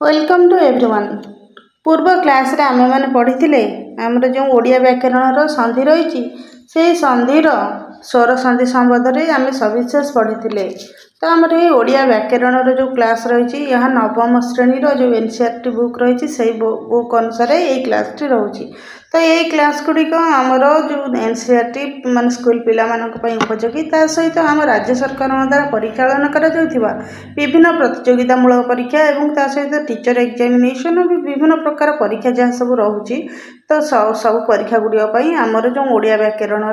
Welcome to everyone. पूर्व class रे आमे माने पढ़ी आमर जो ओडिया व्याकरण संधि रही से संधिर स्वर संधि संबंध में आम सविशेष पढ़ी। तो आमर ये ओडिया व्याकरण जो क्लास रही यहाँ नवम श्रेणीर जो एनसीईआरटी बुक रही से बुक अनुसार ये क्लास टी रही। तो ये क्लास गुड़िक आमर जो एनसीईआरटी मान स्कूल पिला उपयोगी ता सहित आम राज्य सरकार द्वारा परिचालन कर विभिन्न प्रतियोगितामूलक परीक्षा और ता सहित टीचर एग्जामिनेशन और विभिन्न प्रकार परीक्षा जहाँ सब रोचे तो सब परीक्षा गुड़िक आमर जो ओडिया व्याकरण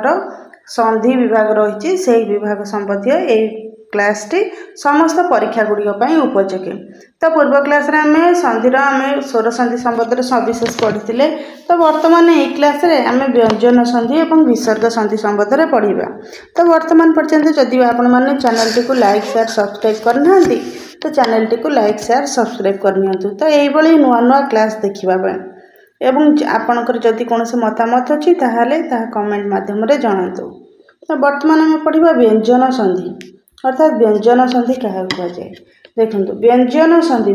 संधि विभाग रही से विभाग संबंधी क्लास टी समस्त परीक्षा गुड़िक उपयोगी। तो पूर्व क्लास रे आम संधिर आम स्वर संधि संबंध में सविशेष पढ़ी। तो वर्तमान ये क्लास रे आम व्यंजन संधि और विसर्ग संधि संबंध में पढ़ा। तो वर्तमान पर्यंत जदि आपण मैंने चैनल टी को लाइक शेयर सब्सक्राइब करना तो चैनल टी को लाइक शेयर सब्सक्राइब करनी। तो यही नुआ नुआ क्लास देखापी एवं आपणकर जदि कौन मतामत अच्छी ताहले कमेंट मध्यम जनातु। तो वर्तमान आम पढ़ा व्यंजन संधि अर्थात व्यंजन संधि क्या कहुए। देखो व्यंजन संधि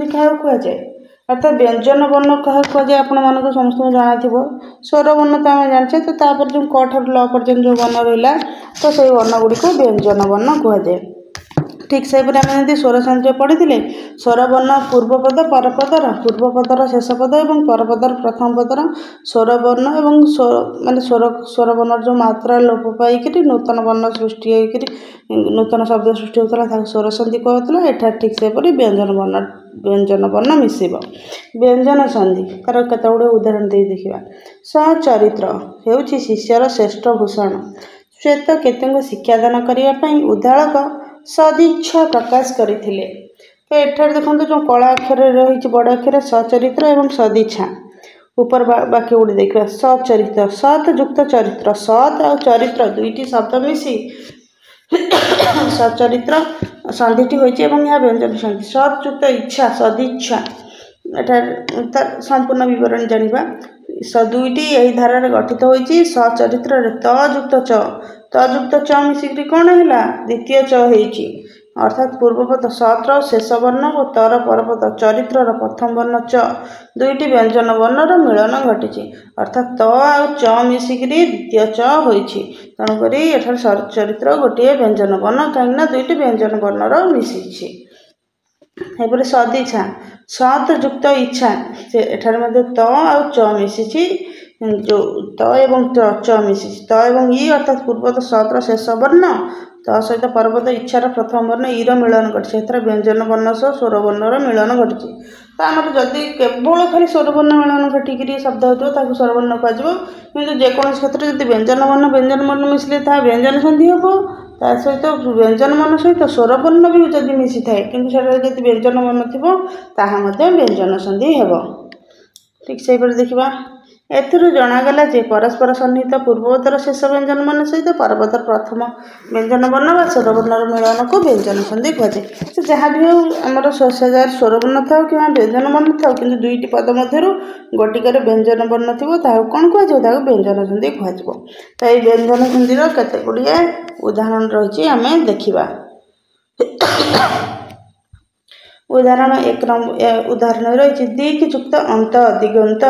क्या कहुए अर्थात व्यंजन वर्ण क्या कहुए आपण मानक समस्त जाना स्वर वर्ण तो आम जाने। तो तापर जो क ठार ल पर्यंत जो वर्ण रहा तो से वर्ण गुड़िक व्यंजन वर्ण कहुए। ठीक से आम स्वर संधि पढ़ी स्वर वर्ण पूर्वपद परपदर पूर्वपदर शेष पद और परपदर प्रथम पदर स्वर वर्ण और स्वर माने स्वर वर्ण जो मात्रा लोप पाई नूतन वर्ण सृष्टि होकर नूतन शब्द सृष्टि होता स्वर संधि कहला। एठार ठीक से व्यंजन वर्ण मिसिब व्यंजन संधि तार केत गुड़े उदाहरण दे देखा। सचरित्र हूँ शिष्यर श्रेष्ठ भूषण श्वेत केतु शिक्षादान करने उदालक सदिच्छा प्रकाश करते। तो एठार देखो जो कला अक्षर रही बड़ अक्षर सचरित्र और सदिच्छा ऊपर बाक्य गुड़ी देखा। सचरित्र सत युक्त चरित्र सत और चरित्र दुईटी शब्द मिसी सचरित्र संधि होती व्यंजन संधि। सत युक्त इच्छा सदिच्छा एठार संपूर्ण विवरण जाना दुईटी यही धारा गठित होती सचरित्र तयुक्त च मिसिक कौन है द्वितीय च होती अर्थात पूर्वपद सतर शेष वर्ण और तर परपद चरित्र प्रथम वर्ण च दुईटी व्यंजन वर्णर मिलन घटी अर्थात त आ च मिसिक द्वितीय च होती। तेणुक एठार चरित्र गोटे व्यंजन वर्ण कहीं दुईटी व्यंजन वर्णर मिसी। एपरि सदिच्छा सत युक्त इच्छा एठार त आ च मिसी जो त एवं च मिसी त एवं ई अर्थात पूर्वपद सतर शेष वर्ण त सहित परपद इच्छार प्रथम वर्ण ईर मिलन घटी व्यंजन वर्ण सह स्वर वर्णर मिलन घटी। तो आम जदि केवल खाली स्वर वर्ण मिलन घटिक शब्द हो स्वर वर्ण कहुँ जेको क्षेत्र में व्यंजन वर्ण मिसले व्यंजन संधि हम ता सहित व्यंजन वर्ण सहित स्वर वर्ण भी जदि मिसी थाए कि व्यंजन वर्ण थी व्यंजन संधि हे। ठीक से देखा एथिर जनागला जे परस्पर सन्निहित पूर्वोत्तर शेष व्यंजन वर्ण सहित परपदर प्रथम व्यंजन वर्ण व स्वर वर्णर मिलन को व्यंजन संधि कहुए। तो जहाँ भी आमर स्वर वर्ण था कि व्यंजन वर्ण था कि दुईटी पद मध्य गोटिकार व्यंजन वर्ण थी कौन कहुए व्यंजन संधि कहुए। तो ये व्यंजन संधि केते गुड़िए उदाहरण रही आम देखा। उदाहरण एक उदाहरण रही दिक् युक्त अंत दिगंत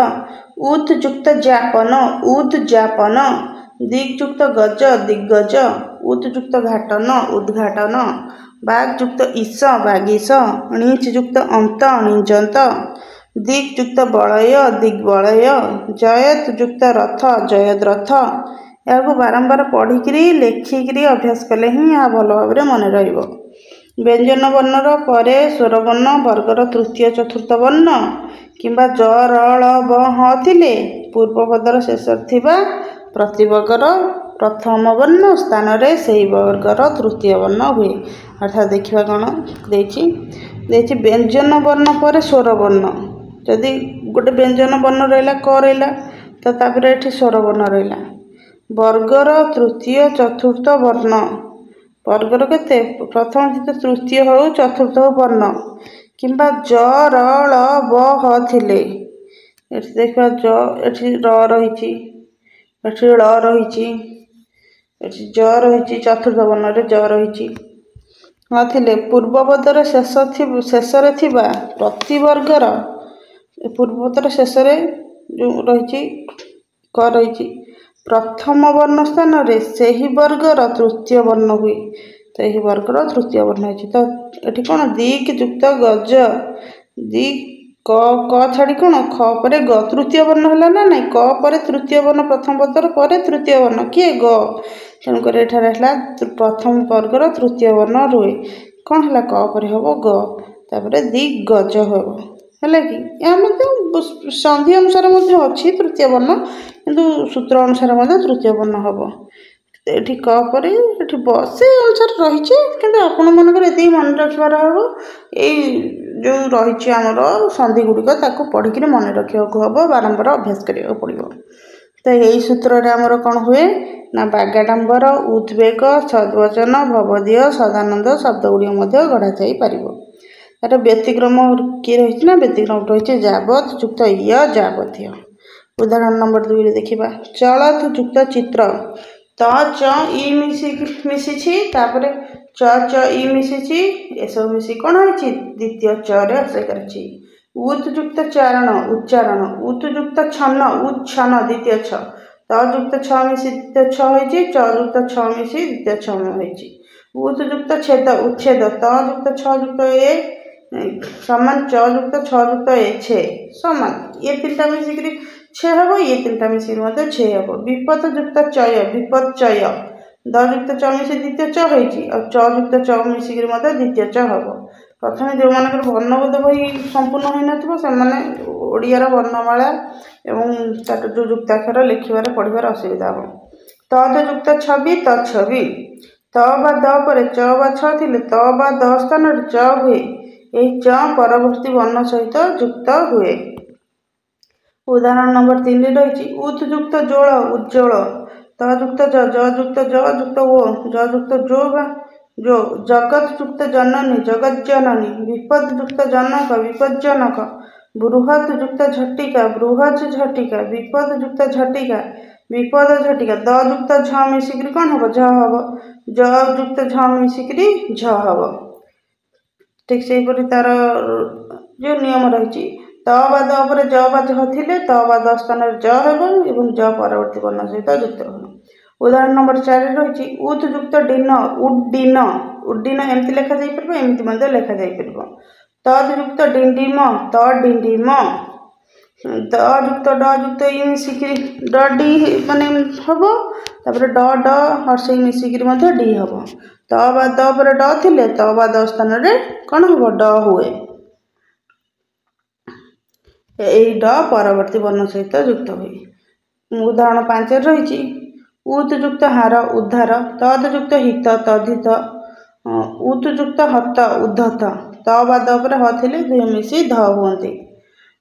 उत युक्त जापन उद्जापन दिक् युक्त गज दिग्गज उत युक्त घाटन उद्घाटन बाग युक्त ईश बागीश णीच युक्त अंत णिजंत दिक् युक्त बलय दिग्बलय जयत युक्त रथ जयद्रथ। या बारंबार पढ़ी लेखिक अभ्यास कले ही यह भल भाव मन रहिबो। व्यंजन वर्णर परे स्वर वर्ण वर्गर तृतीय चतुर्थ वर्ण किंबा ज र ळ ब ह थिले पूर्वपदर शेष थिबा प्रतिवर्गर प्रथम वर्ण स्थान रे सेही वर्गर तृतीय वर्ण हुए। अर्थात देखा कौन देखी व्यंजन वर्ण पर स्वर वर्ण जदि गोटे व्यंजन वर्ण रहा क रहा तो तापर ये स्वर वर्ण रहा वर्गर तृतीय चतुर्थ वर्ण वर्गर के प्रथम द्वितीय तृतीय हो चतुर्थ हो वर्ण किंबा ज र ळ ब ह थिले देखा ज एठी र रही ल रही ज रही चतुर्थ वर्ण ज रही ନଥିଲେ ପୂର୍ବପଦର ଶେଷରେ ଥିବା ପ୍ରତିବର୍ଗର ପୂର୍ବପଦର ଶେଷରେ ଯେଉଁ ରହିଛି କ ରହିଛି ପ୍ରଥମ ବର୍ଣ୍ଣ ସ୍ଥାନରେ ସେହି ବର୍ଗର ତୃତୀୟ ବର୍ଣ୍ଣ ହୁଏ। ତ ଏହି ବର୍ଗର ତୃତୀୟ ବର୍ଣ୍ଣ ହେଇଛି। ତ ଏଠି କ'ଣ ଦିକ୍ ଯୁକ୍ତ ଗଜ ଦି କ ଛାଡ଼ି କ'ଣ ଖ ପରେ ଗ ତୃତୀୟ ବର୍ଣ୍ଣ ହେଲା ନା ନାଇଁ। କ ପରେ ତୃତୀୟ ବର୍ଣ୍ଣ ପ୍ରଥମ ପଦର ପରେ ତୃତୀୟ ବର୍ଣ୍ଣ କିଏ ଗ। ତେଣୁକରି ଏଠାରେ ହେଲା ପ୍ରଥମ ବର୍ଗର ତୃତୀୟ ବର୍ଣ୍ଣ ରୁହେ। କ'ଣ ହେଲା କ ପରେ ହେବ ଗ ତାପରେ ଦିକ୍ ଗଜ ହେବ ହେଲା କି। ଏହା ମଧ୍ୟ ସନ୍ଧି ଅନୁସାରେ ମଧ୍ୟ ଅଛି ତୃତୀୟ ବର୍ଣ୍ଣ କିନ୍ତୁ ସୂତ୍ର ଅନୁସାରେ ମଧ୍ୟ ତୃତୀୟ ବର୍ଣ୍ଣ ହେବ। ଏଠି କ ପରେ ଏଠି ବ ସେ ଅନୁସାରେ ରହିଛି କିନ୍ତୁ ଆପଣମାନଙ୍କର ଏତିକି ମନେ ରଖିବାର ହେବ ଏଇ ଯେଉଁ ରହିଛି ଆମର ସନ୍ଧି ଗୁଡ଼ିକ ତାକୁ ପଢ଼ିକିରି ମନେ ରଖିବାକୁ ହେବ ବାରମ୍ବାର ଅଭ୍ୟାସ କରିବାକୁ ପଡ଼ିବ। ତ ଏଇ ସୂତ୍ରରେ ଆମର କ'ଣ ହୁଏ ନା ବାଗାଡମ୍ବର ଉଦ୍ବେଗ ସଦ୍ବଚନ ଭବଦୀୟ ସଦାନନ୍ଦ ଶବ୍ଦ ଗୁଡ଼ିକ ମଧ୍ୟ ଗଢ଼ା ଯାଇପାରିବ। ତାର ବ୍ୟତିକ୍ରମ କିଏ ରହିଛି ନା ବ୍ୟତିକ୍ରମ ରହିଛି ଯାବତ୍ ଯୁକ୍ତ ଇୟ ଯାବତୀୟ। ଉଦାହରଣ ନମ୍ବର 2ରେ ଦେଖିବା ଚଳତ୍ ଯୁକ୍ତ ଚିତ୍ର ତ ଚ ଇ ମିଶିଛି ତାପରେ ଚ ଇ ମିଶିଛି ଏସବୁ ମିଶି କ'ଣ ହେଇଛି ଦ୍ୱିତୀୟ ଚରେ ଆଶ୍ରୟ କରିଛି। ଉତ୍ ଯୁକ୍ତ ଚାରଣ ଉଚ୍ଚାରଣ ଉତ୍ ଯୁକ୍ତ ଛନ ଉଚ୍ଛନ ଦ୍ୱିତୀୟ ଛ ତ ଯୁକ୍ତ ଛ ମିଶି ଦ୍ୱିତୀୟ ଛ ହେଇଛି ଚ ଯୁକ୍ତ ଛ ମିଶି ଦ୍ୱିତୀୟ ଛ ହେଇଛି। ଉତ୍ ଯୁକ୍ତ ଛେଦ ଉଚ୍ଛେଦ ତ ଯୁକ୍ତ ଛ ଯୁକ୍ତ ଏ ସମାନ ଚ ଯୁକ୍ତ ଛ ଯୁକ୍ତ ଏ ଛେ ସମାନ ଏ ତିନିଟା ମିଶିକିରି ଛେ ହେବ ଇଏ ତିନିଟା ମିଶିକିରି ମଧ୍ୟ ଛେ ହେବ। ବିପଦ ଯୁକ୍ତ ଚୟ ବିପଦ ଚୟ ଦ ଯୁକ୍ତ ଚ ମିଶି ଦ୍ୱିତୀୟ ଚ ହେଇଛି ଆଉ ଚ ଯୁକ୍ତ ଚ ମିଶିକିରି ମଧ୍ୟ ଦ୍ୱିତୀୟ ଚ ହେବ। ପ୍ରଥମେ ଯେଉଁମାନଙ୍କର ବର୍ଣ୍ଣବୋଧ ବହି ସମ୍ପୂର୍ଣ୍ଣ ହୋଇନଥିବ ସେମାନେ ଓଡ଼ିଆର ବର୍ଣ୍ଣମାଳା ଏବଂ ତାର ଯେଉଁ ଯୁକ୍ତାକ୍ଷର ଲେଖିବାରେ ପଢ଼ିବାରେ ଅସୁବିଧା ହେବ। ତଦ୍ ଯୁକ୍ତ ଛବି ତଚ୍ଛବି ତ ବା ଦ ପରେ ଚ ବା ଛ ଥିଲେ ତ ବା ଦ ସ୍ଥାନରେ ଚ ହୁଏ। ଏହି ଚ ପରବର୍ତ୍ତୀ ବର୍ଣ୍ଣ ସହିତ ଯୁକ୍ତ ହୁଏ। ଉଦାହରଣ ନମ୍ବର 3ରେ ରହିଛି ଉତ୍ ଯୁକ୍ତ ଜୋଳ ଉଜ୍ଜୋଳ ତ ଯୁକ୍ତ ଜ ଯୁକ୍ତ ଜ ଯୁକ୍ତ ଓ ଜ ଯୁକ୍ତ ଜୋ ବା ଜୋ ଜଗତ୍ ଯୁକ୍ତ ଜନନୀ ଜଗଜ୍ଜନନୀ ବିପଦ ଯୁକ୍ତ ଜନକ ବିପଜ୍ଜନକ ବୃହତ୍ ଯୁକ୍ତ ଝଟିକା ବୃହତ୍ ଝଟିକା ବିପଦ ଯୁକ୍ତ ଝଟିକା ବିପଦ ଝଟିକା ଦ ଯୁକ୍ତ ଝ ମିଶିକିରି କ'ଣ ହେବ ଝ ହେବ ଜ ଯୁକ୍ତ ଝ ମିଶିକିରି ଝ ହେବ। ଠିକ୍ ସେହିପରି ତାର ଯେଉଁ ନିୟମ ରହିଛି ତ ବା ଦ ପରେ ଜ ବା ଝ ଥିଲେ ତ ବା ଦ ସ୍ଥାନରେ ଜ ହେବ ଏବଂ ଜ ପରବର୍ତ୍ତୀ ବର୍ଣ୍ଣ ସହିତ ଯୁକ୍ତ ହେବ। ଉଦାହରଣ ନମ୍ବର 4ରେ ରହିଛି ଉତ୍ ଯୁକ୍ତ ଡିନ ଉଡ୍ଡୀନ ଉଡ୍ଡୀନ ଏମିତି ଲେଖାଯାଇପାରିବ ଏମିତି ମଧ୍ୟ ଲେଖାଯାଇପାରିବ। ତଦ୍ ଯୁକ୍ତ ଡିଣ୍ଡିମ ତ ଡିଣ୍ଡିମ ଦ ଯୁକ୍ତ ଡ ଯୁକ୍ତ ଇ ମିଶିକିରି ଡ ଡି ମାନେ ହେବ ତାପରେ ଡ ଡ ହର୍ଷଇ ମିଶିକିରି ମଧ୍ୟ ଡି ହେବ। ତ ବା ଦ ପରେ ଡ ଥିଲେ ତ ବା ଦ ସ୍ଥାନରେ କ'ଣ ହେବ ଡ ହୁଏ। ଏହି ଡ ପରବର୍ତ୍ତୀ ବର୍ଣ୍ଣ ସହିତ ଯୁକ୍ତ ହୁଏ। ଉଦାହରଣ 5ରେ ରହିଛି ଉତ୍ ଯୁକ୍ତ ହାର ଉଦ୍ଧାର ତଦ୍ ଯୁକ୍ତ ହିତ ତଦ୍ଧିତ ଉତ୍ ଯୁକ୍ତ ହତ ଉଦ୍ଧତ ତ ବା ଦ ପରେ ହ ଥିଲେ ଦୁହେଁ ମିଶି ଧ ହୁଅନ୍ତି।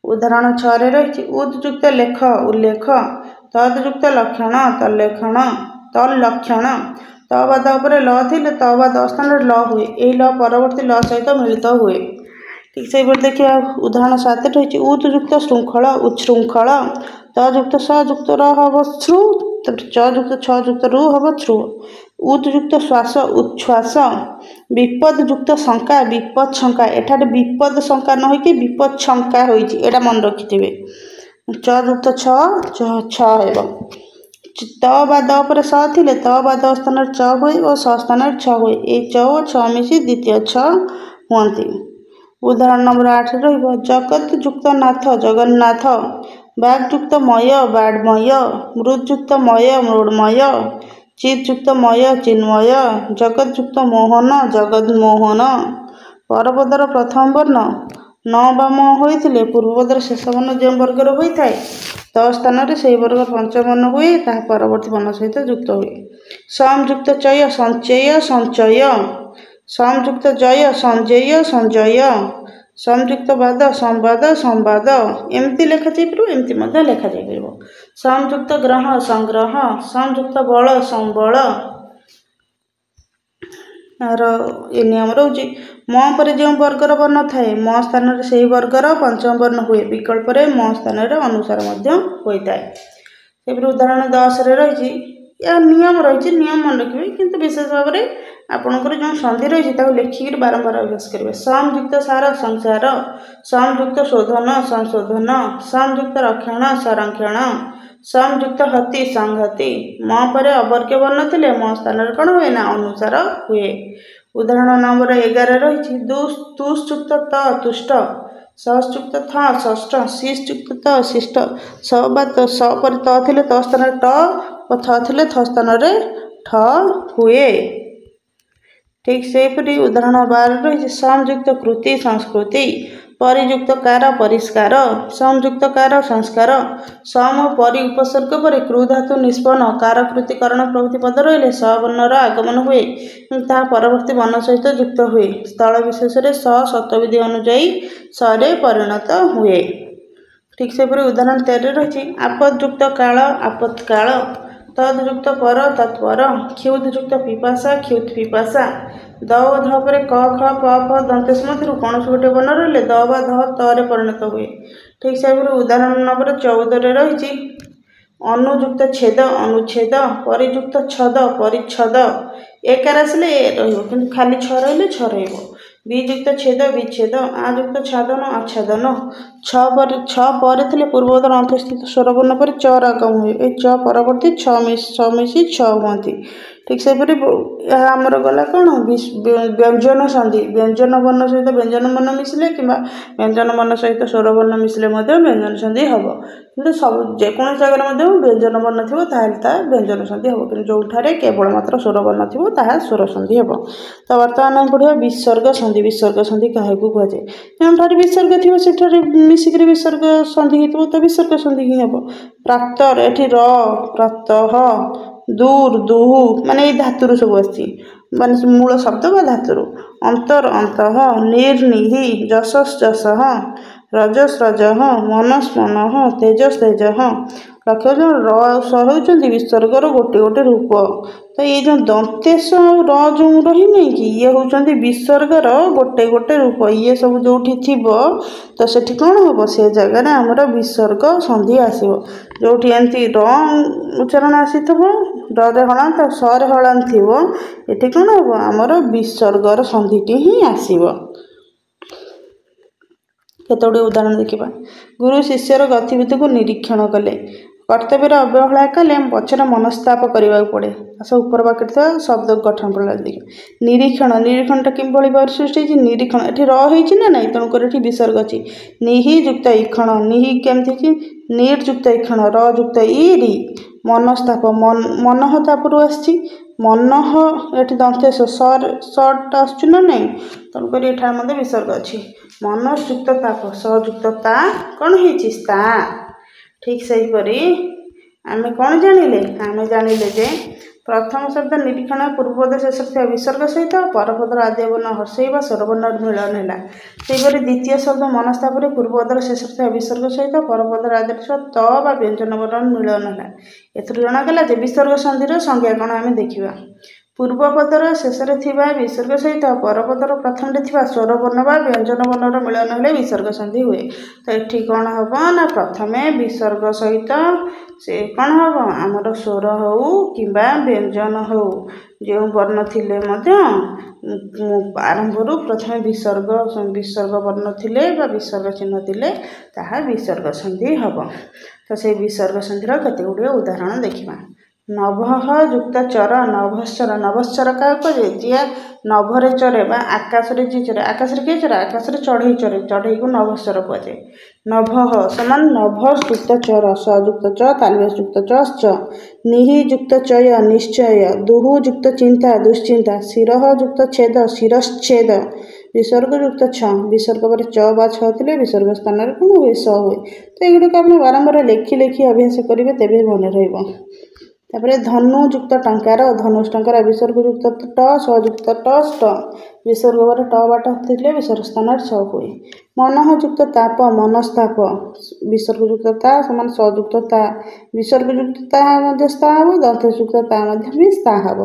ଉଦାହରଣ 6ରେ ରହିଛି ଉତ୍ ଯୁକ୍ତ ଲେଖ ଉଲ୍ଲେଖ ତଦ୍ ଯୁକ୍ତ ଲକ୍ଷଣ ତଲ୍ଲକ୍ଷଣ ତଲ୍ଲକ୍ଷଣ ତ ବା ଦ ପରେ ଲ ଥିଲେ ତ ବା ଦ ସ୍ଥାନରେ ଲ ହୁଏ। ଏହି ଲ ପରବର୍ତ୍ତୀ ଲ ସହିତ ମିଳିତ ହୁଏ। ଠିକ୍ ସେହିପରି ଦେଖିବା ଉଦାହରଣ 7ରେ ରହିଛି ଉତ୍ ଯୁକ୍ତ ଶୃଙ୍ଖଳ ଉଚ୍ଛୃଙ୍ଖଳ ତ ଯୁକ୍ତ ସ ଯୁକ୍ତ ର ହେବ ଶ୍ରୁ ଚ ଯୁକ୍ତ ଛ ଯୁକ୍ତ ରୁ ହେବ ଛୃ ଉତ୍ ଯୁକ୍ତ ଶ୍ୱାସ ଉଚ୍ଛ୍ୱାସ ବିପଦ ଯୁକ୍ତ ଶଙ୍କା ବିପଦ ଶଙ୍କା ଏଠାରେ ବିପଦ ଶଙ୍କା ନ ହୋଇକି ବିପଦ ଶଙ୍କା ହୋଇଛି ଏଇଟା ମନେ ରଖିଥିବେ। ଚ ଯୁକ୍ତ ଛ ଛ ହେବ। ତ ବା ଦ ପରେ ସ ଥିଲେ ତ ବା ଦ ସ୍ଥାନରେ ଚ ହୁଏ ଓ ସ ସ୍ଥାନରେ ଛ ହୁଏ। ଏହି ଚ ଓ ଛ ମିଶି ଦ୍ୱିତୀୟ ଛ ହୁଅନ୍ତି। ଉଦାହରଣ ନମ୍ବର 8ରେ ରହିବ ଜଗତ୍ ଯୁକ୍ତ ନାଥ ଜଗନ୍ନାଥ ବାଗ୍ ଯୁକ୍ତ ମୟ ବାଡ୍ମୟ ମୃଦ୍ ଯୁକ୍ତ ମୟ ମୃଡ୍ମୟ ଚିତ୍ ଯୁକ୍ତ ମୟ ଚିନ୍ମୟ ଜଗତ୍ ଯୁକ୍ତ ମୋହନ ଜଗନ୍ମୋହନ। ପରପଦର ପ୍ରଥମ ବର୍ଣ୍ଣ ନ ବା ମ ହୋଇଥିଲେ ପୂର୍ବପଦର ଶେଷ ବର୍ଣ୍ଣ ଯେଉଁ ବର୍ଗର ହୋଇଥାଏ ତ ସ୍ଥାନରେ ସେହି ବର୍ଗ ପଞ୍ଚମ ବର୍ଣ୍ଣ ହୁଏ ତାହା ପରବର୍ତ୍ତୀ ବର୍ଣ୍ଣ ସହିତ ଯୁକ୍ତ ହୁଏ। ସମ୍ ଯୁକ୍ତ ଚୟ ସଞ୍ଚୟ ସଞ୍ଚୟ ସମ୍ ଯୁକ୍ତ ଜୟ ସଞ୍ଜୟ ସଞ୍ଜୟ ସଂଯୁକ୍ତ ବାଦ ସମ୍ବାଦ ସମ୍ବାଦ ଏମିତି ଲେଖାଯାଇପାରିବ ଏମିତି ମଧ୍ୟ ଲେଖାଯାଇପାରିବ। ସଂଯୁକ୍ତ ଗ୍ରହ ସଂଗ୍ରହ ସଂଯୁକ୍ତ ବଳ ସମ୍ବଳ। ଏହାର ଏ ନିୟମ ରହୁଛି ମ ପରେ ଯେଉଁ ବର୍ଗର ବର୍ଣ୍ଣ ଥାଏ ମ ସ୍ଥାନରେ ସେହି ବର୍ଗର ପଞ୍ଚମ ବର୍ଣ୍ଣ ହୁଏ। ବିକଳ୍ପରେ ମ ସ୍ଥାନରେ ଅନୁସାର ମଧ୍ୟ ହୋଇଥାଏ। ସେପରି ଉଦାହରଣ 10ରେ ରହିଛି ଏହା ନିୟମ ରହିଛି ନିୟମ ମନେ ରଖିବେ କିନ୍ତୁ ବିଶେଷ ଭାବରେ ଆପଣଙ୍କର ଯେଉଁ ସନ୍ଧି ରହିଛି ତାକୁ ଲେଖିକି ବାରମ୍ବାର ଅଭ୍ୟାସ କରିବେ। ସମ୍ ଯୁକ୍ତ ସାର ସଂସାର, ସମ୍ ଯୁକ୍ତ ଶୋଧନ ସଂଶୋଧନ, ସମ୍ ଯୁକ୍ତ ରକ୍ଷଣ ସଂରକ୍ଷଣ, ସମ୍ ଯୁକ୍ତ ହତି ସଂହତି। ମ ପରେ ଅବର୍ଗ୍ୟ ବର୍ଣ୍ଣ ଥିଲେ ମ ସ୍ଥାନରେ କ'ଣ ହୁଏ ନା ଅନୁସାର ହୁଏ। ଉଦାହରଣ ନମ୍ବର 11 ରହିଛି ତୁସ୍ ଯୁକ୍ତ ତ ତୁଷ୍ଟ, ସସ୍ ଯୁକ୍ତ ଥ ଷଷ୍ଠ, ଶିସ୍ ଯୁକ୍ତ ତ ଶିଷ୍ଟ। ସ ବା ସ ପରେ ତ ଥିଲେ ତ ସ୍ଥାନରେ ଟ ଓ ଥ ଥିଲେ ଥ ସ୍ଥାନରେ ଠ ହୁଏ। ଠିକ୍ ସେହିପରି ଉଦାହରଣ 12 ରହିଛି ସମ୍ ଯୁକ୍ତ କୃତି ସଂସ୍କୃତି, ପରିଯୁକ୍ତ କାର ପରିଷ୍କାର, ସଂଯୁକ୍ତ କାର ସଂସ୍କାର। ସମ୍ ଓ ପରି ଉପସର୍ଗ ପରେ କୃ ଧାତୁ ନିଷ୍ପନ୍ନ କାର କୃତିକରଣ ପ୍ରଭୃତି ପଦ ରହିଲେ ସ ବର୍ଣ୍ଣର ଆଗମନ ହୁଏ ଏବଂ ତାହା ପରବର୍ତ୍ତୀ ବର୍ଣ୍ଣ ସହିତ ଯୁକ୍ତ ହୁଏ। ସ୍ଥଳ ବିଶେଷରେ ସ ଶତବିଧି ଅନୁଯାୟୀ ସରେ ପରିଣତ ହୁଏ। ଠିକ୍ ସେପରି ଉଦାହରଣ 13 ରହିଛି ଆପଦ ଯୁକ୍ତ କାଳ ଆପତ୍କାଳ, ତଦ୍ ଯୁକ୍ତ ପର ତତ୍ପର, କ୍ଷୁଧ୍ ଯୁକ୍ତ ପିପାସା କ୍ଷୁତ୍ ପିପାସା। ଦ ଓ ଧ ପରେ କ ଖ ପ ଫ ଦନ୍ତେସ୍ ମଧ୍ୟରୁ କୌଣସି ଗୋଟିଏ ବର୍ଣ୍ଣ ରହିଲେ ଦ ବା ଧ ତରେ ପରିଣତ ହୁଏ। ଠିକ୍ ସେପରି ଉଦାହରଣ ନମ୍ବର 14 ରହିଛି ଅନୁଯୁକ୍ତ ଛେଦ ଅନୁଚ୍ଛେଦ, ପରିଯୁକ୍ତ ଛଦ ପରିଚ୍ଛଦ। ଏକାର ଆସିଲେ ଏ ରହିବ କିନ୍ତୁ ଖାଲି ଛ ରହିଲେ ଛ ରହିବ। ବିଯୁକ୍ତ ଛେଦ ବିଚ୍ଛେଦ, ଆ ଯୁକ୍ତ ଛାଦନ ଆଚ୍ଛାଦନ। ଛ ପରେ ଥିଲେ ପୂର୍ବୋତ୍ତର ଅନ୍ତଃସ୍ଥିତ ସ୍ୱରବର୍ଣ୍ଣ ପରେ ଚ ର ଆଗମ ହୁଏ। এই চ ପରବର୍ତ୍ତୀ ଛ ମିଶି ଛ ହୁଅନ୍ତି। ଠିକ୍ ସେପରି ଏହା ଆମର ଗଲା କ'ଣ ବ୍ୟଞ୍ଜନ ସନ୍ଧି। ବ୍ୟଞ୍ଜନ ବର୍ଣ୍ଣ ସହିତ ବ୍ୟଞ୍ଜନ ବର୍ଣ୍ଣ ମିଶିଲେ କିମ୍ବା ବ୍ୟଞ୍ଜନ ବର୍ଣ୍ଣ ସହିତ ସ୍ୱରବର୍ଣ୍ଣ ମିଶିଲେ ମଧ୍ୟ ବ୍ୟଞ୍ଜନ ସନ୍ଧି ହେବ। କିନ୍ତୁ ଯେକୌଣସି ଜାଗାରେ ମଧ୍ୟ ବ୍ୟଞ୍ଜନ ବର୍ଣ୍ଣ ଥିବ ତାହେଲେ ତାହା ବ୍ୟଞ୍ଜନ ସନ୍ଧି ହେବ, କିନ୍ତୁ ଯେଉଁଠାରେ କେବଳ ମାତ୍ର ସ୍ୱରବର୍ଣ୍ଣ ଥିବ ତାହା ସ୍ୱର ସନ୍ଧି ହେବ। ତ ବର୍ତ୍ତମାନ ଆମେ ପଢ଼ିବା ବିସର୍ଗ ସନ୍ଧି। ବିସର୍ଗ ସନ୍ଧି କାହାକୁ କୁହାଯାଏ? ଯେଉଁଠାରେ ବିସର୍ଗ ଥିବ ସେଠାରେ ମିଶିକରି ବିସର୍ଗ ସନ୍ଧି ହେଇଥିବ ତ ବିସର୍ଗ ସନ୍ଧି ହିଁ ହେବ। ପ୍ରାକ୍ତର ଏଠି ର ପ୍ରତଃ, ଦୂର ଦୁଃ ମାନେ ଏଇ ଧାତୁରୁ ସବୁ ଆସିଛି, ମାନେ ମୂଳ ଶବ୍ଦ ବା ଧାତୁରୁ। ଅନ୍ତର ଅନ୍ତଃ, ନିର୍ ନିଃ, ଯଶସ୍ ଯଶଃ, ରଜସ୍ ରଜଃ, ମନସ୍ ମନଃ, ତେଜସ୍ ତେଜଃ। ଲକ୍ଷ୍ୟ ର ଆଉ ସ ହେଉଛନ୍ତି ବିସର୍ଗର ଗୋଟେ ଗୋଟେ ରୂପ। ତ ଏଇ ଯେଉଁ ଦନ୍ତେଶ ଆଉ ର ଯେଉଁ ରହିନାହିଁ କି ଇଏ ହେଉଛନ୍ତି ବିସର୍ଗର ଗୋଟେ ଗୋଟେ ରୂପ। ଇଏ ସବୁ ଯେଉଁଠି ଥିବ ତ ସେଠି କ'ଣ ହେବ? ସେ ଜାଗାରେ ଆମର ବିସର୍ଗ ସନ୍ଧି ଆସିବ। ଯେଉଁଠି ଏମିତି ର ଉଚ୍ଚାରଣ ଆସିଥିବ ରରେ ହଳନ୍ତ ଆଉ ସରେ ହଳନ୍ତ ଥିବ ଏଠି କ'ଣ ହେବ? ଆମର ବିସର୍ଗର ସନ୍ଧିଟି ହିଁ ଆସିବ। କେତୋଟି ଉଦାହରଣ ଦେଖିବା। ଗୁରୁ ଶିଷ୍ୟର ଗତିବିଧିକୁ ନିରୀକ୍ଷଣ କଲେ, କର୍ତ୍ତବ୍ୟର ଅବହେଳା କଲେ ପଛରେ ମନସ୍ତାପ କରିବାକୁ ପଡ଼େ। ଆସ ଉପର ବାକ୍ୟରେ ଥିବା ଶବ୍ଦ ଗଠନ ପ୍ରଣାଳୀ ଦେଖିବା। ନିରୀକ୍ଷଣ, ନିରୀକ୍ଷଣଟା କିଭଳି ଭାବରେ ସୃଷ୍ଟି ହେଇଛି? ନିରୀକ୍ଷଣ ଏଠି ର ହେଇଛି ନା ନାହିଁ, ତେଣୁକରି ଏଠି ବିସର୍ଗ ଅଛି। ନିହି ଯୁକ୍ତ ଇକ୍ଷଣ, ନିହି କେମିତି ହେଇଛି? ନିର୍ ଯୁକ୍ତ ଇକ୍ଷଣ, ର ଯୁକ୍ତ ଇ ରି। ମନସ୍ତାପ, ମନଃ ତାପରୁ ଆସିଛି। ମନଃ ଏଠି ଦନ୍ତେଶ ସଟା ଆସୁଛି ନା ନାହିଁ, ତେଣୁକରି ଏଠାରେ ମଧ୍ୟ ବିସର୍ଗ ଅଛି। ମନସ୍ ଯୁକ୍ତ ତାପ, ସ ଯୁକ୍ତ ତା କ'ଣ ହେଇଛି? ସ୍ତା। ଠିକ୍ ସେହିପରି ଆମେ କ'ଣ ଜାଣିଲେ? ଆମେ ଜାଣିଲେ ଯେ ପ୍ରଥମ ଶବ୍ଦ ନିରୀକ୍ଷଣ ପୂର୍ବପଦ ଶେଷରେ ଥିବା ବିସର୍ଗ ସହିତ ପରପଦର ଆଦ୍ୟ ବର୍ଣ୍ଣ ହ୍ରସ୍ୱଇ ବା ସ୍ୱରବର୍ଣ୍ଣର ମିଳନ ହେଲା। ସେହିପରି ଦ୍ୱିତୀୟ ଶବ୍ଦ ମନସ୍ତାପରେ ପୂର୍ବପଦର ଶେଷରେ ଥିବା ବିସର୍ଗ ସହିତ ପରପଦର ଆଦ୍ୟରେ ଥିବା ତ ବା ବ୍ୟଞ୍ଜନ ବର୍ଣ୍ଣର ମିଳନ ହେଲା। ଏଥିରୁ ଜଣାଗଲା ଯେ ବିସର୍ଗ ସନ୍ଧିର ସଂଜ୍ଞା କ'ଣ ଆମେ ଦେଖିବା। ପୂର୍ବପଦର ଶେଷରେ ଥିବା ବିସର୍ଗ ସହିତ ପରପଦର ପ୍ରଥମରେ ଥିବା ସ୍ୱରବର୍ଣ୍ଣ ବା ବ୍ୟଞ୍ଜନ ବର୍ଣ୍ଣର ମିଳନ ହେଲେ ବିସର୍ଗ ସନ୍ଧି ହୁଏ। ତ ଏଠି କ'ଣ ହେବ ନା ପ୍ରଥମେ ବିସର୍ଗ ସହିତ ସେ କ'ଣ ହେବ? ଆମର ସ୍ୱର ହେଉ କିମ୍ବା ବ୍ୟଞ୍ଜନ ହେଉ ଯେଉଁ ବର୍ଣ୍ଣ ଥିଲେ ମଧ୍ୟ ଆରମ୍ଭରୁ ପ୍ରଥମେ ବିସର୍ଗ ବର୍ଣ୍ଣ ଥିଲେ ବା ବିସର୍ଗ ଚିହ୍ନ ଥିଲେ ତାହା ବିସର୍ଗ ସନ୍ଧି ହେବ। ତ ସେଇ ବିସର୍ଗ ସନ୍ଧିର କେତେଗୁଡ଼ିଏ ଉଦାହରଣ ଦେଖିବା। ନଭଃ ଯୁକ୍ତ ଚର ନଭଶ୍ଚର, ନଭଶ୍ଚର କାହାକୁ କୁହାଯାଏ? ଯିଏ ନଭରେ ଚରେ ବା ଆକାଶରେ ଯିଏ ଚରେ। ଆକାଶରେ କିଏ ଚରେ? ଆକାଶରେ ଚଢ଼େଇ ଚରେ, ଚଢ଼େଇକୁ ନଭଶ୍ଚର କୁହାଯାଏ। ନଭଃ ସମାନ ନଭ ଯୁକ୍ତ ଚର, ସ ଯୁକ୍ତ ଚ ତାଲବ୍ୟ ଯୁକ୍ତ ଚ ଚ। ନିଃ ଯୁକ୍ତ ଚୟ ନିଶ୍ଚୟ, ଦୁଃ ଯୁକ୍ତ ଚିନ୍ତା ଦୁଶ୍ଚିନ୍ତା, ଶିରଃ ଯୁକ୍ତ ଛେଦ ଶିରଶ୍ଛେଦ। ବିସର୍ଗ ଯୁକ୍ତ ଛ, ବିସର୍ଗ ପରେ ଚ ବା ଛ ଥିଲେ ବିସର୍ଗ ସ୍ଥାନରେ କ'ଣ ହୁଏ? ସ ହୁଏ। ତ ଏଗୁଡ଼ିକ ଆପଣ ବାରମ୍ବାର ଲେଖି ଲେଖି ଅଭ୍ୟାସ କରିବେ, ତେବେ ମନେ ରହିବ। ତାପରେ ଧନୁ ଯୁକ୍ତ ଟଙ୍କାର, ଧନୁଷ ଟଙ୍କାର, ବିସର୍ଗ ଯୁକ୍ତ ଟ ସ ଯୁକ୍ତ ଟ ଷ୍ଟ। ବିସର୍ଗ ପରେ ଟ ବା ଟ ଥିଲେ ବିସର୍ଗ ସ୍ଥାନରେ ସ ହୁଏ। ମନଃ ଯୁକ୍ତ ତାପ ମନସ୍ତାପ, ବିସର୍ଗ ଯୁକ୍ତ ତା ସମାନ ସ ଯୁକ୍ତ ତା। ବିସର୍ଗ ଯୁକ୍ତ ତା ମଧ୍ୟ ସ୍ଥା ହେବ, ଦନ୍ତ ଯୁକ୍ତ ତା ମଧ୍ୟ ବି ସ୍ଥା ହେବ।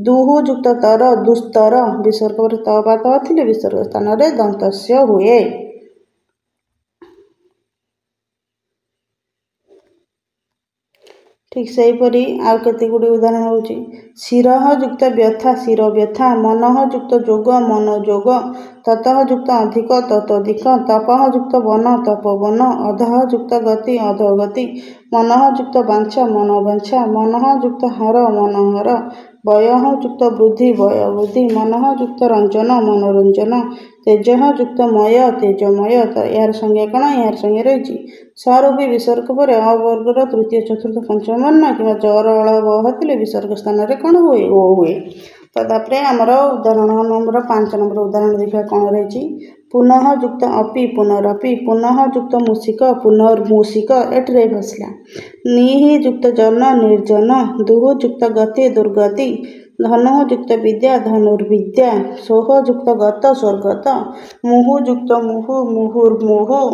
ଦୁଃ ଯୁକ୍ତ ତର ଦୁସ୍ତର, ବିସର୍ଗ ପରେ ତ ବା ତ ଥିଲେ ବିସର୍ଗ ସ୍ଥାନରେ ଦନ୍ତସ୍ୟ ହୁଏ। ठीक सेहीपरि आउ केते गुडी उदाहरण होउची शिरः युक्त व्यथा शिर व्यथा मनः युक्त जोग मन जोग ततः युक्त अधिक ततोधिक तपः युक्त वन तपोवन अधः युक्त गति अधोगति मनः युक्त वांछा मनोवांछा मनः युक्त हर मनोहर वयः युक्त वृद्धि वयोवृद्धि मनः युक्त रंजन मनोरंजन तेजः युक्त मय तेजमय। यार संज्ञा कण यार संज्ञा रही स्वरूपी विसर्ग पर अवर्गर तृतीय चतुर्थ पंचम वर्ण कि जर अल बहले विसर्ग स्थान में कौन हुए ओ हुए। तो तापर आमर उदाहरण नंबर 5 नंबर उदाहरण देखा कौन रही पुनः युक्त अपि पुनरपि पुनः युक्त मूषिक पुनर्मूषिक एटे बसला निहि युक्त जन निर्जन दुह युक्त गति दुर्गति धनु युक्त विद्या धनुर्विद्या सोह युक्त गत स्वर्गत मुहु युक्त मुहु मुहुर्मुहु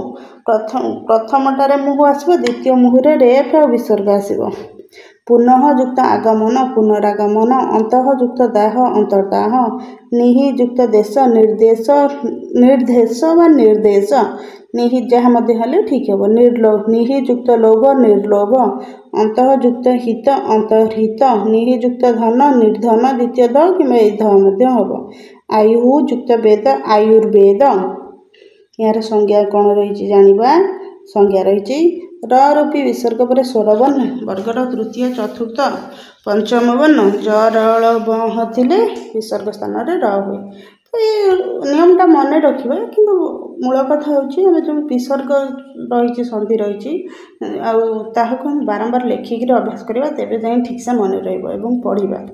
प्रथमटारे मुहु आसब द्वितीय मुहुरे रेफ विसर्ग आसब पुनः युक्त आगमन पुनरागमन अंतः युक्त दाह अंतर्दाह निहि युक्त देश निर्देश निर्देश व निर्देश निहि जहाँ मध्य हेले ठीक है निर्लोभ निहि युक्त लोभ निर्लोभ अंतः युक्त हित अंतर्हित निहि युक्त धन निर्धन द्वितीय ध कि ध मध्य हम आयु युक्त वेद आयुर्वेद। यार संज्ञा कौन रही जानिबा संज्ञा रही र रूपी विसर्ग पर स्वर वर्ण वर्गर तृतीय चतुर्थ पंचम वर्ण जरल बहले विसर्ग स्थान में र हुए। तो ये नियमटा मन रखा कि मूल कथा हूँ जो विसर्ग रही संधि रही हम बारंबार लेखिक अभ्यास करवा तेरे जाए ठीक से मन रहा।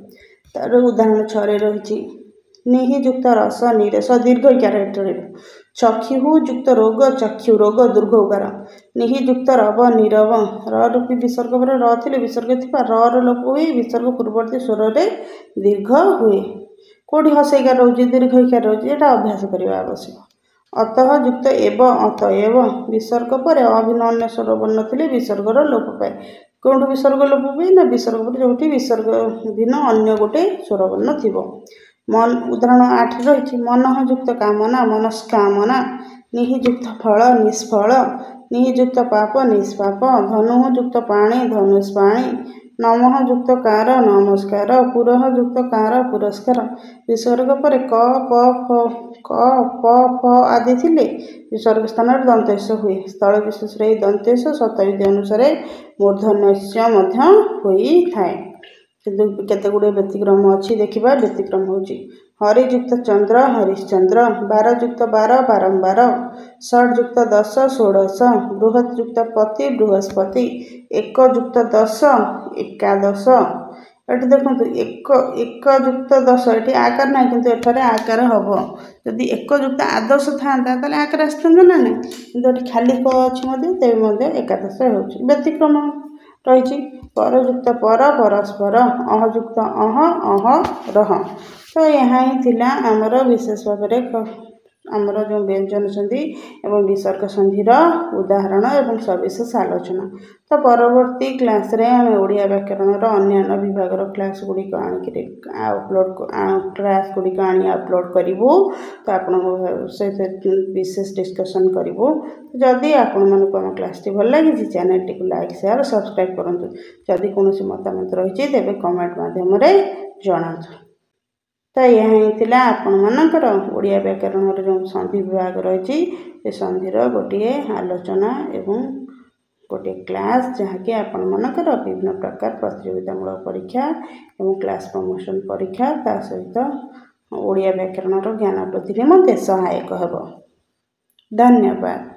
तार उदाहरण 6 रही निहि युक्त रस निरस दीर्घ इकार चक्षु युक्त रोग चक्षु रोग दुर्घ उकार निहि युक्त रव नीरव र रूपी विसर्ग पर र थे विसर्ग थी र लोप हुए विसर्ग पूर्ववर्ती स्वर में दीर्घ हुए कौटी हसईकार रोचे दीर्घ इकार रोचे यहाँ अभ्यास करने आवश्यक। अतः युक्त एव अतएव विसर्ग पर अभिन्न अन्य स्वर वर्ण थे विसर्गर लोप पाए कौट विसर्ग लोप हुए ना विसर्ग पर जो विसर्ग भिन्न अन्य गोटे स्वर वर्ण थी। मन उदाहरण 8 रही मन युक्त कामना मनस्कामना निहि युक्त फल निष्फल निहि युक्त पाप निष्पाप धनु युक्त पाणी धनुष्पाणी नमः युक्त कार नमस्कार पुरः युक्त कार पुरस्कार विसर्ग पर क प फ आदि थिले विसर्ग स्थान दंतेश हुए स्थल विशेष दंतेश शताब्दी अनुसार मूर्धन्य होई थाए किंतु केते गुड़े व्यतिक्रम अच्छी देखा व्यतिक्रम होची हरियुक्त चंद्र हरिश्चंद्र बारयुक्त बार बारंबार षड्युक्त 10 षोडश बृहत युक्त पति बृहस्पति एक युक्त 10 एकादश ये देखो एक युक्त 10 ये आकार ना कि एठारे आकार हम जदि एक युक्त आदर्श था आकार आसता ना ना कि खाली क अच्छी तेज एकादश हो व्यतिक्रम रही परयुक्त पर परस्पर अहयुक्त अह तो यहाँ ही थिला आमर विशेष भाव में आमर जो व्यंजन संधि एवं विसर्ग संधिर उदाहरण एवं सविशेष आलोचना। तो परवर्ती क्लास रे आम ओडिया व्याकरण अन्य विभाग क्लास गुड़िक अपलोड क्लास गुड़िक आनी अपलोड करूँ तो आपण सहित विशेष डिस्कसन करूँ। जदि आपण मानक आम क्लास टी भल लगी channel T like share subscribe करूँ जदि कौन मतामत रही तेज कमेंट माध्यम जनातु। तो यहाँ आपण मानकर ओडिया व्याकरण जो संधि विभाग रही संधिर गोटे आलोचना एवं गोटे क्लास जहाँकि आपण मानकर विभिन्न प्रकार प्रतियोगितामूलक परीक्षा एवं क्लास प्रमोशन परीक्षा ता सहित ओडिया व्याकरण ज्ञान वृद्धि में सहायक होब। धन्यवाद।